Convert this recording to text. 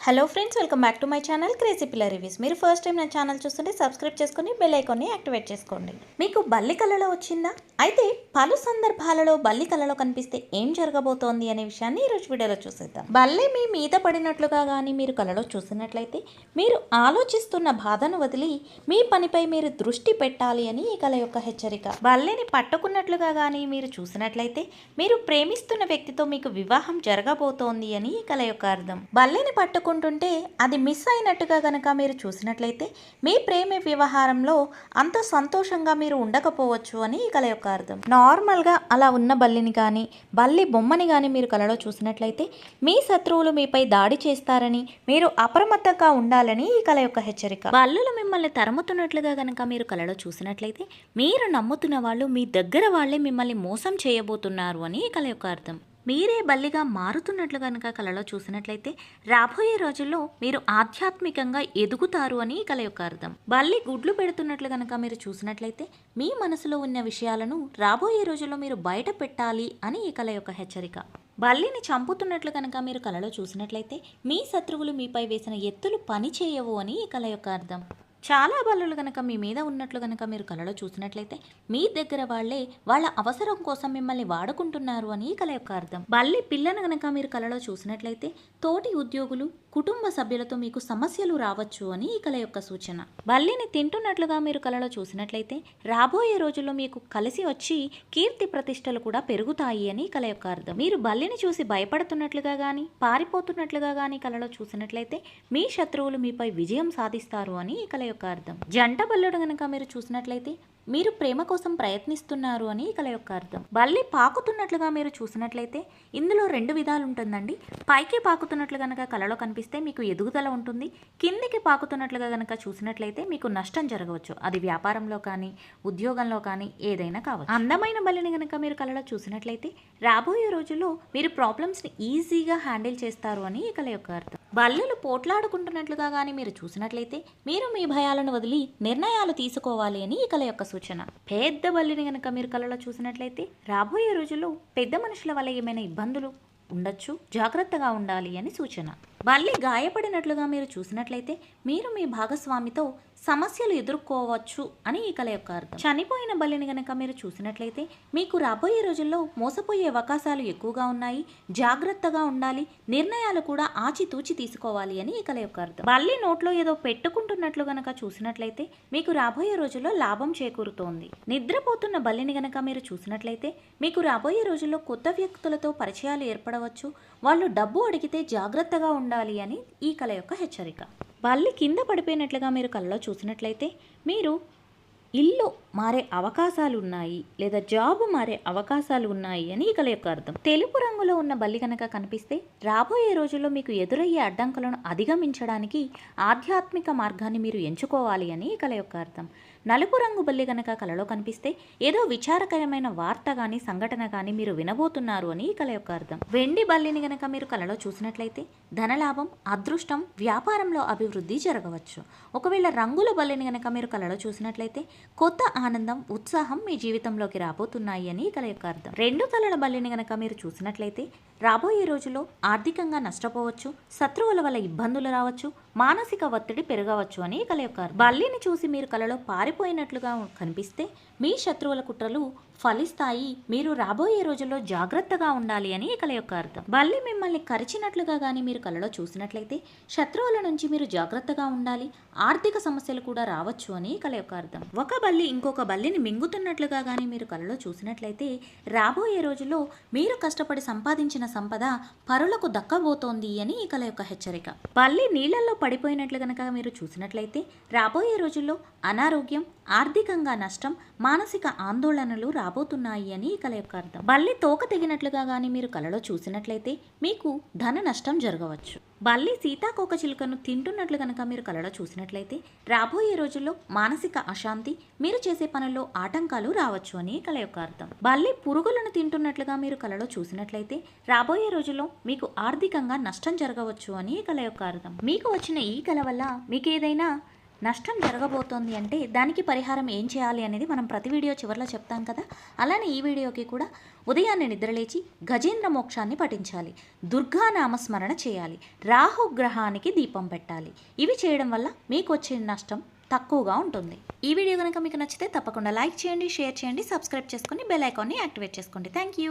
Hello friends, welcome back to my channel crazy పిల్ల reviews. మీరు first time నా channel చూస్తుంటే సబ్స్క్రైబ్ చేసుకొని బెల్ ఐకాన్ని యాక్టివేట్ చేసుకోండి. మీకు బల్లి కలలో వచ్చిందా? అయితే పలు సందర్భాలలో బల్లి కలలో కనిపిస్తే ఏం జరగబోతోంది అనే విషయాన్ని ఈరోజు వీడియోలో చూసేద్దాం. బల్లి మీ మీద పడినట్లుగా కానీ మీరు కలలో చూసినట్లయితే మీరు ఆలోచిస్తున్న బాధను వదిలి మీ పనిపై మీరు దృష్టి పెట్టాలి అని ఈ కల యొక్క హెచ్చరిక. బల్లిని పట్టుకున్నట్లుగా కానీ మీరు చూసినట్లయితే మీరు ప్రేమిస్తున్న వ్యక్తితో మీకు వివాహం జరగబోతోంది అని ఈ కల యొక్క అర్థం. బల్లిని పట్టుకుంటుంటే అది మిస్ అయినట్టుగా గనక మీరు చూసినట్లయితే మీ ప్రేమ వ్యవహారంలో అంత సంతోషంగా మీరు ఉండకపోవచ్చు అని ఈ కల యొక్క అర్థం. నార్మల్గా అలా ఉన్న బల్లిని కానీ బల్లి బొమ్మని కానీ మీరు కలలో చూసినట్లయితే మీ శత్రువులు మీపై దాడి చేస్తారని మీరు అప్రమత్తంగా ఉండాలని ఈ కల యొక్క హెచ్చరిక. బల్లులు మిమ్మల్ని తరుముతున్నట్లుగా గనక మీరు కలలో చూసినట్లయితే మీరు నమ్ముతున్న వాళ్ళు మీ దగ్గర వాళ్ళే మిమ్మల్ని మోసం చేయబోతున్నారు అని ఈ కల యొక్క అర్థం. మీరే బల్లిగా మారుతున్నట్లు కనుక కలలో చూసినట్లయితే రాబోయే రోజుల్లో మీరు ఆధ్యాత్మికంగా ఎదుగుతారు అని కల యొక్క అర్థం. బల్లి గుడ్లు పెడుతున్నట్లు కనుక మీరు చూసినట్లయితే మీ మనసులో ఉన్న విషయాలను రాబోయే రోజుల్లో మీరు బయట పెట్టాలి అని ఈ కల యొక్క హెచ్చరిక. బల్లిని చంపుతున్నట్లు కనుక మీరు కలలో చూసినట్లయితే మీ శత్రువులు మీపై వేసిన ఎత్తులు పని చేయవు అని ఈ కల యొక్క అర్థం. చాలా బల్లులు కనుక మీ మీద ఉన్నట్లు కనుక మీరు కలలో చూసినట్లయితే మీ దగ్గర వాళ్ళే వాళ్ళ అవసరం కోసం మిమ్మల్ని వాడుకుంటున్నారు అని కల యొక్క అర్థం. బల్లి పిల్లను కనుక మీరు కలలో చూసినట్లయితే తోటి ఉద్యోగులు కుటుంబ సభ్యులతో మీకు సమస్యలు రావచ్చు అని ఈ కల యొక్క సూచన. బల్లిని తింటున్నట్లుగా మీరు కలలో చూసినట్లయితే రాబోయే రోజుల్లో మీకు కలిసి వచ్చి కీర్తి ప్రతిష్టలు కూడా పెరుగుతాయి అని కల యొక్క అర్థం. మీరు బల్లిని చూసి భయపడుతున్నట్లుగా కానీ పారిపోతున్నట్లుగా కానీ కలలో చూసినట్లయితే మీ శత్రువులు మీపై విజయం సాధిస్తారు అని ఈ కల యొక్క అర్థం. జంట బల్లుడు గనక మీరు చూసినట్లయితే మీరు ప్రేమ కోసం ప్రయత్నిస్తున్నారు అని కల యొక్క అర్థం. బల్లి పాకుతున్నట్లుగా మీరు చూసినట్లయితే ఇందులో రెండు విధాలు ఉంటుందండి. పైకి పాకుతున్నట్లు కనుక కలలో కనిపిస్తే మీకు ఎదుగుదల ఉంటుంది. కిందికి పాకుతున్నట్లుగా కనుక చూసినట్లయితే మీకు నష్టం జరగవచ్చు. అది వ్యాపారంలో కానీ ఉద్యోగంలో కానీ ఏదైనా కావచ్చు. అందమైన బల్లిని కనుక మీరు కలలో చూసినట్లయితే రాబోయే రోజుల్లో మీరు ప్రాబ్లమ్స్ని ఈజీగా హ్యాండిల్ చేస్తారు అని ఈ కల యొక్క అర్థం. బల్లులు పోట్లాడుకుంటున్నట్లుగా కానీ మీరు చూసినట్లయితే మీరు మీ భయాలను వదిలి నిర్ణయాలు తీసుకోవాలి అని ఈ కల యొక్క సూచన. పెద్ద బల్లిని కనుక మీరు కలలో చూసినట్లయితే రాబోయే రోజుల్లో పెద్ద మనుషుల వల్ల ఏమైనా ఇబ్బందులు ఉండొచ్చు, జాగ్రత్తగా ఉండాలి అని సూచన. బల్లి గాయపడినట్లుగా మీరు చూసినట్లయితే మీరు మీ భాగస్వామితో సమస్యలు ఎదుర్కోవచ్చు అని ఈ కల యొక్క అర్థం. చనిపోయిన బల్లిని గనక మీరు చూసినట్లయితే మీకు రాబోయే రోజుల్లో మోసపోయే అవకాశాలు ఎక్కువగా ఉన్నాయి, జాగ్రత్తగా ఉండాలి, నిర్ణయాలు కూడా ఆచితూచి తీసుకోవాలి అని ఈ కల యొక్క అర్థం. బల్లి నోట్లో ఏదో పెట్టుకుంటున్నట్లు గనక చూసినట్లయితే మీకు రాబోయే రోజుల్లో లాభం చేకూరుతోంది. నిద్రపోతున్న బల్లిని గనక మీరు చూసినట్లయితే మీకు రాబోయే రోజుల్లో కొత్త వ్యక్తులతో పరిచయాలు ఏర్పడవచ్చు, వాళ్ళు డబ్బు అడిగితే జాగ్రత్తగా ఉండాలి అని ఈ కల యొక్క హెచ్చరిక. బల్లి కింద పడిపోయినట్లుగా మీరు కలలో చూసినట్లయితే మీరు ఇల్లు మారే అవకాశాలు ఉన్నాయి లేదా జాబ్ మారే అవకాశాలు ఉన్నాయి అని ఈ కల యొక్క అర్థం. తెలుపు రంగులో ఉన్న బల్లి కనుక కనిపిస్తే రాబోయే రోజుల్లో మీకు ఎదురయ్యే అడ్డంకులను అధిగమించడానికి ఆధ్యాత్మిక మార్గాన్ని మీరు ఎంచుకోవాలి అని ఈ కల యొక్క అర్థం. నలుపు రంగు బల్లి కనుక కలలో కనిపిస్తే ఏదో విచారకరమైన వార్త కానీ సంఘటన కానీ మీరు వినబోతున్నారు అని ఈ కల యొక్క అర్థం. వెండి బల్లిని కనుక మీరు కలలో చూసినట్లయితే ధనలాభం, అదృష్టం, వ్యాపారంలో అభివృద్ధి జరగవచ్చు. ఒకవేళ రంగుల బల్లిని కనుక మీరు కలలో చూసినట్లయితే కొత్త ఆనందం, ఉత్సాహం మీ జీవితంలోకి రాబోతున్నాయి అని కల యొక్క అర్థం. రెండు తలల బల్లిని గనక మీరు చూసినట్లయితే రాబోయే రోజుల్లో ఆర్థికంగా నష్టపోవచ్చు, శత్రువుల వల్ల ఇబ్బందులు రావచ్చు, మానసిక ఒత్తిడి పెరగవచ్చు అని కల యొక్క అర్థం. బల్లిని చూసి మీరు కలలో పారిపోయినట్లుగా కనిపిస్తే మీ శత్రువుల కుట్రలు ఫలిస్తాయి, మీరు రాబోయే రోజుల్లో జాగ్రత్తగా ఉండాలి అని కల యొక్క అర్థం. బల్లి మిమ్మల్ని కరిచినట్లుగా కానీ మీరు కలలో చూసినట్లయితే శత్రువుల నుంచి మీరు జాగ్రత్తగా ఉండాలి, ఆర్థిక సమస్యలు కూడా రావచ్చు అని కల యొక్క అర్థం. ఒక బల్లి ఇంకొక బల్లిని మింగుతున్నట్లుగా కానీ మీరు కలలో చూసినట్లయితే రాబోయే రోజుల్లో మీరు కష్టపడి సంపాదించిన సంపద పరులకు దక్కబోతోంది అని ఈ కల యొక్క హెచ్చరిక. బల్లి నీళ్లలో పడిపోయినట్లు కనుక మీరు చూసినట్లయితే రాబోయే రోజుల్లో అనారోగ్యం, ఆర్థికంగా నష్టం, మానసిక ఆందోళనలు రాబోతున్నాయి అని ఈ కల యొక్క అర్థం. బల్లి తోక తెగినట్లుగా కానీ మీరు కలలో చూసినట్లయితే మీకు ధన నష్టం జరగవచ్చు. బల్లి సీతాకోక చిలుకను తింటున్నట్లు కనుక మీరు కలలో చూసినట్లయితే రాబోయే రోజుల్లో మానసిక అశాంతి, మీరు చేసే పనుల్లో ఆటంకాలు రావచ్చు అని కల యొక్క అర్థం. బల్లి పురుగులను తింటున్నట్లుగా మీరు కలలో చూసినట్లయితే రాబోయే రోజుల్లో మీకు ఆర్థికంగా నష్టం జరగవచ్చు అని కల యొక్క అర్థం. మీకు వచ్చిన ఈ కల వల్ల మీకు ఏదైనా నష్టం జరగబోతోంది అంటే దానికి పరిహారం ఏం చేయాలి అనేది మనం ప్రతి వీడియో చివరిలో చెప్తాం కదా. అలానే ఈ వీడియోకి కూడా ఉదయాన్నే నిద్రలేచి గజేంద్ర మోక్షాన్ని పఠించాలి, దుర్గా నామస్మరణ చేయాలి, రాహుగ్రహానికి దీపం పెట్టాలి. ఇవి చేయడం వల్ల మీకు వచ్చే నష్టం తక్కువగా ఉంటుంది. ఈ వీడియో కనుక మీకు నచ్చితే తప్పకుండా లైక్ చేయండి, షేర్ చేయండి, సబ్స్క్రైబ్ చేసుకొని బెల్ ఐకాన్ని యాక్టివేట్ చేసుకోండి. Thank you.